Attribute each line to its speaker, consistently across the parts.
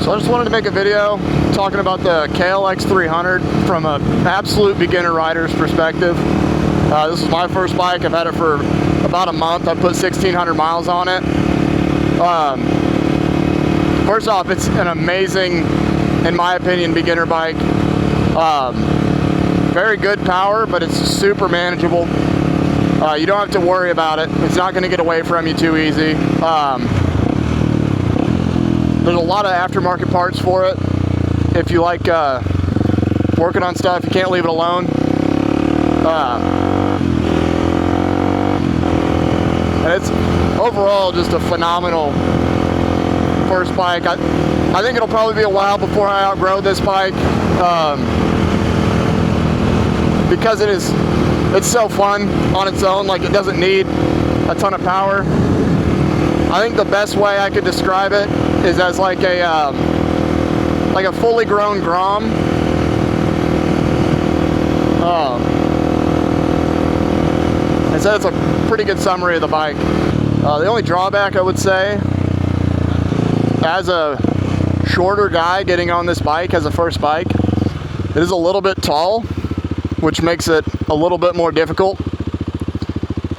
Speaker 1: So I just wanted to make a video talking about the KLX300 from an absolute beginner rider's perspective. This is my first bike. I've had it for about a month. I put 1,600 miles on it. First off, it's an amazing, in my opinion, beginner bike. Very good power, but it's super manageable. You don't have to worry about it. It's not going to get away from you too easy. There's a lot of aftermarket parts for it. If you like working on stuff, you can't leave it alone. And it's overall just a phenomenal first bike. I think it'll probably be a while before I outgrow this bike, because it's so fun on its own. Like, it doesn't need a ton of power. I think the best way I could describe it is as like a fully grown Grom. And so that's a pretty good summary of the bike. The only drawback I would say, as a shorter guy getting on this bike as a first bike, it is a little bit tall, which makes it a little bit more difficult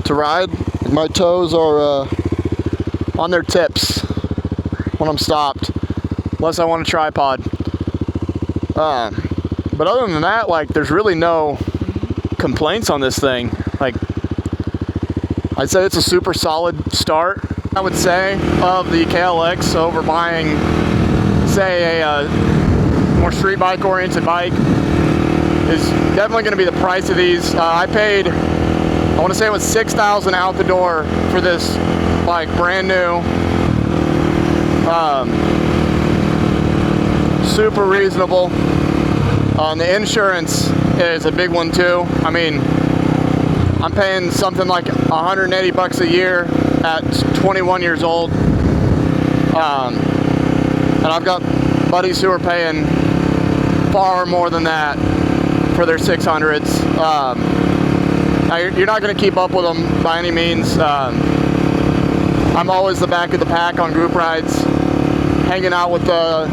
Speaker 1: to ride. My toes are on their tips when I'm stopped, unless I want a tripod. But other than that, like, there's really no complaints on this thing. Like, I'd say it's a super solid start, I would say, of the KLX over buying, say, a more street bike oriented bike. Is definitely going to be the price of these. I paid, I want to say it was $6,000 out the door for this bike, brand new. Super reasonable. And the insurance is a big one too. I mean, I'm paying something like 180 bucks a year at 21 years old. And I've got buddies who are paying far more than that for their 600s. Now you're not going to keep up with them by any means. I'm always the back of the pack on group rides, hanging out with the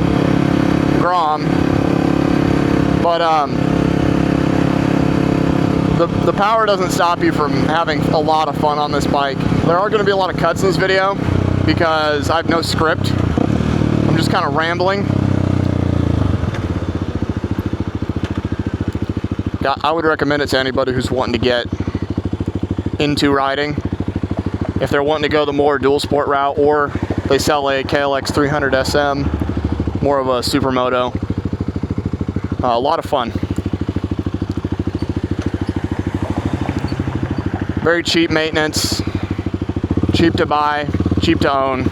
Speaker 1: Grom. But the power doesn't stop you from having a lot of fun on this bike. There are going to be a lot of cuts in this video because I have no script. I'm just kind of rambling. I would recommend it to anybody who's wanting to get into riding. If they're wanting to go the more dual sport route, or they sell a KLX300 SM, more of a supermoto. A lot of fun. Very cheap maintenance, cheap to buy, cheap to own.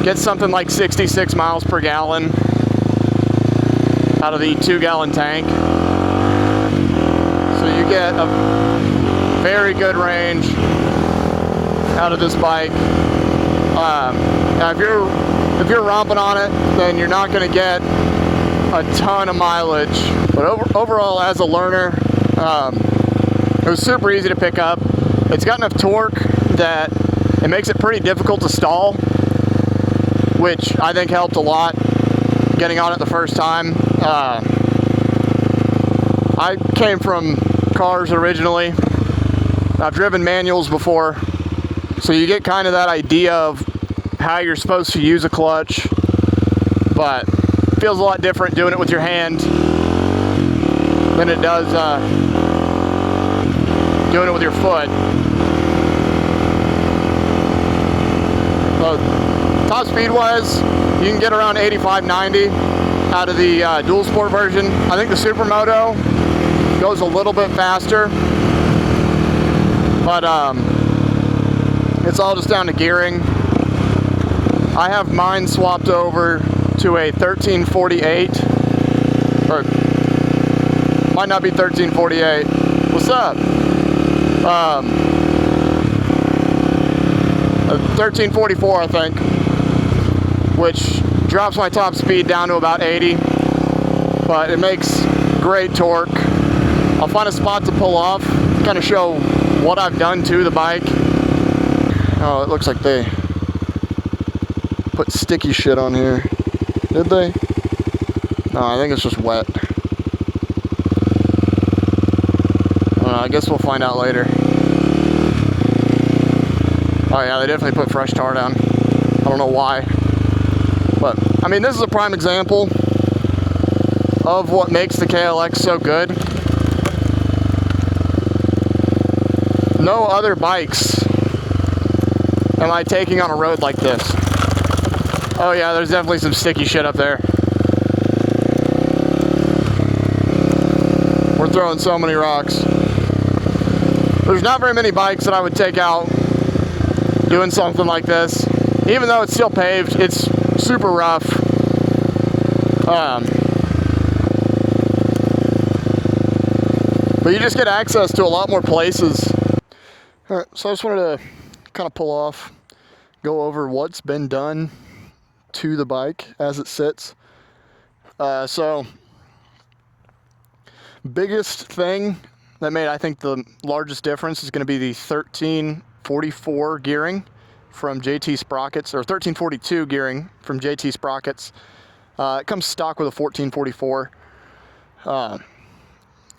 Speaker 1: Get something like 66 miles per gallon out of the 2-gallon tank. So you get a very good range out of this bike. Now if you're romping on it, then you're not going to get a ton of mileage. But overall, as a learner, it was super easy to pick up. It's got enough torque that it makes it pretty difficult to stall, which I think helped a lot getting on it the first time. I came from cars originally. I've driven manuals before, so you get kind of that idea of how you're supposed to use a clutch, but it feels a lot different doing it with your hand than it does doing it with your foot. So, top speed wise, you can get around 85, 90 out of the dual sport version. I think the supermoto goes a little bit faster, but it's all just down to gearing. I have mine swapped over to a 1348, or might not be 1348. What's up? A 1344, I think, which drops my top speed down to about 80, but it makes great torque. I'll find a spot to pull off, kind of show what I've done to the bike. Oh, it looks like they put sticky shit on here. Did they? No, I think it's just wet. I don't know, I guess we'll find out later. Oh yeah, they definitely put fresh tar down. I don't know why. But, I mean, this is a prime example of what makes the KLX so good. No other bikes am I taking on a road like this. Oh yeah, there's definitely some sticky shit up there. We're throwing so many rocks. There's not very many bikes that I would take out doing something like this. Even though it's still paved, it's super rough. But you just get access to a lot more places. All right, so I just wanted to kind of pull off, go over what's been done to the bike as it sits. So, biggest thing that made, I think, the largest difference is going to be the 1344 gearing from JT Sprockets, or 1342 gearing from JT Sprockets. It comes stock with a 1444.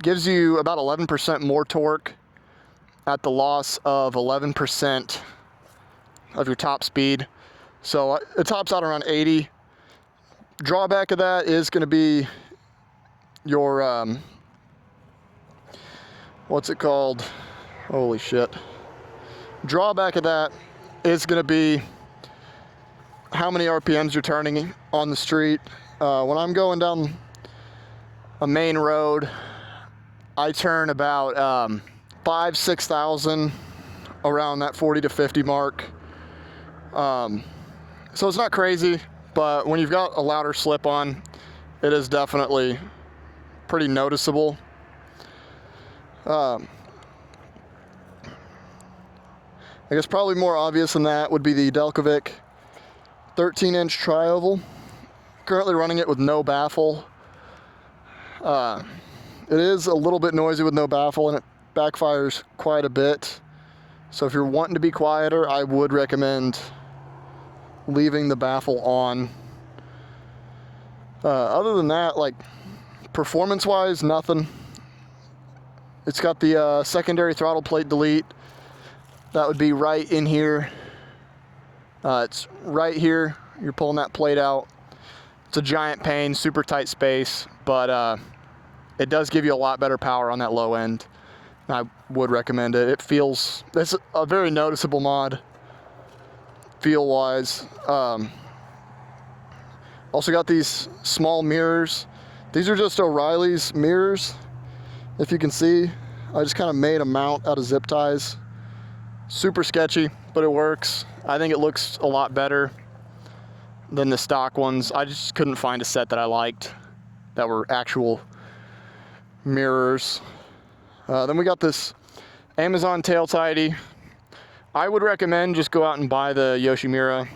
Speaker 1: Gives you about 11% more torque at the loss of 11% of your top speed. So it tops out around 80. Drawback of that is going to be your, what's it called? Holy shit. Drawback of that is going to be how many RPMs you're turning on the street. When I'm going down a main road, I turn about 5,000-6,000 around that 40 to 50 mark. So it's not crazy, but when you've got a louder slip on, it is definitely pretty noticeable. I guess probably more obvious than that would be the Delcovic 13-inch tri-oval. Currently running it with no baffle. It is a little bit noisy with no baffle, and it backfires quite a bit. So if you're wanting to be quieter, I would recommend leaving the baffle on. Other than that, like, performance-wise, nothing. It's got the secondary throttle plate delete. That would be right in here. It's right here. You're pulling that plate out. It's a giant pain, super tight space, but it does give you a lot better power on that low end. I would recommend it. It's a very noticeable mod, feel-wise. Also got these small mirrors. These are just O'Reilly's mirrors. If you can see, I just kind of made a mount out of zip ties. Super sketchy, but it works. I think it looks a lot better than the stock ones. I just couldn't find a set that I liked that were actual mirrors. Then we got this Amazon tail tidy. I would recommend just go out and buy the Yoshimura.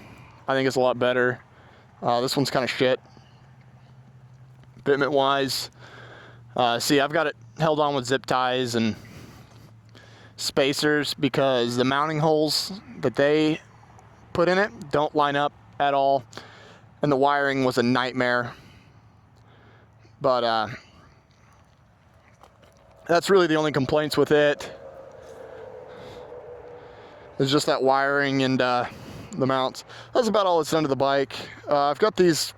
Speaker 1: I think it's a lot better. This one's kind of shit, bitment wise. See, I've got it held on with zip ties and spacers because the mounting holes that they put in it don't line up at all, and the wiring was a nightmare. But that's really the only complaints with it. It's just that wiring and the mounts. That's about all that's done to the bike. I've got these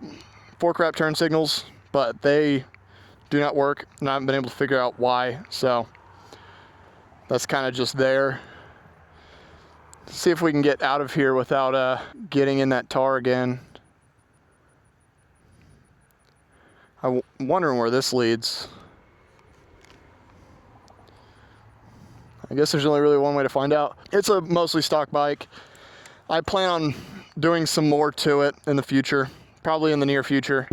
Speaker 1: fork wrap turn signals, but they do not work, and I haven't been able to figure out why, so that's kind of just there. See if we can get out of here without getting in that tar again. I'm wondering where this leads. I guess there's only really one way to find out. It's a mostly stock bike. I plan on doing some more to it in the future, probably in the near future.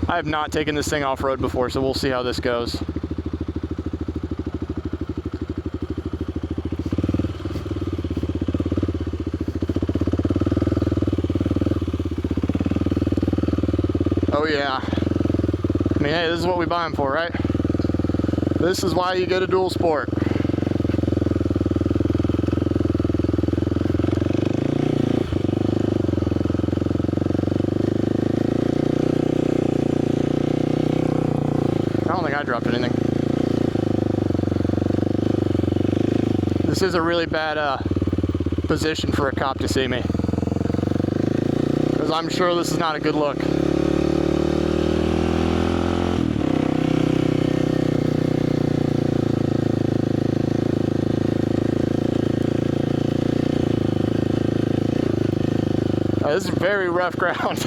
Speaker 1: I have not taken this thing off-road before, so we'll see how this goes. Oh yeah. I mean, hey, this is what we buy them for, right? This is why you get a dual sport. is a really bad position for a cop to see me, because I'm sure this is not a good look. This is very rough ground.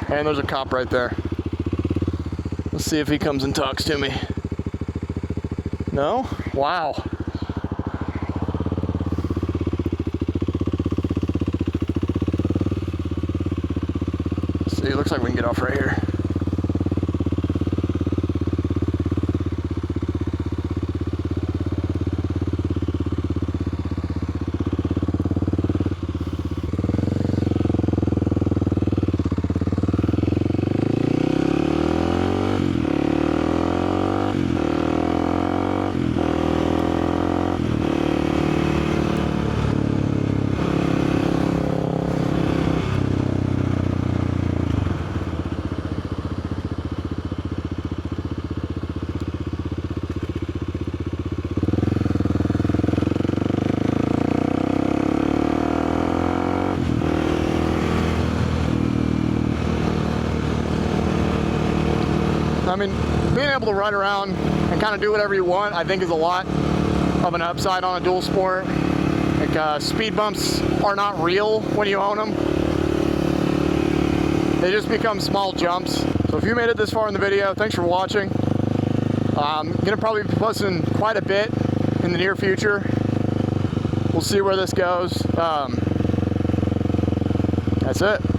Speaker 1: And there's a cop right there. Let's see if he comes and talks to me. No? Wow. Let's see, it looks like we can get off right here. I mean, being able to ride around and kind of do whatever you want, I think is a lot of an upside on a dual sport. Like, speed bumps are not real when you own them. They just become small jumps. So if you made it this far in the video, thanks for watching. I'm gonna probably be posting quite a bit in the near future. We'll see where this goes. That's it.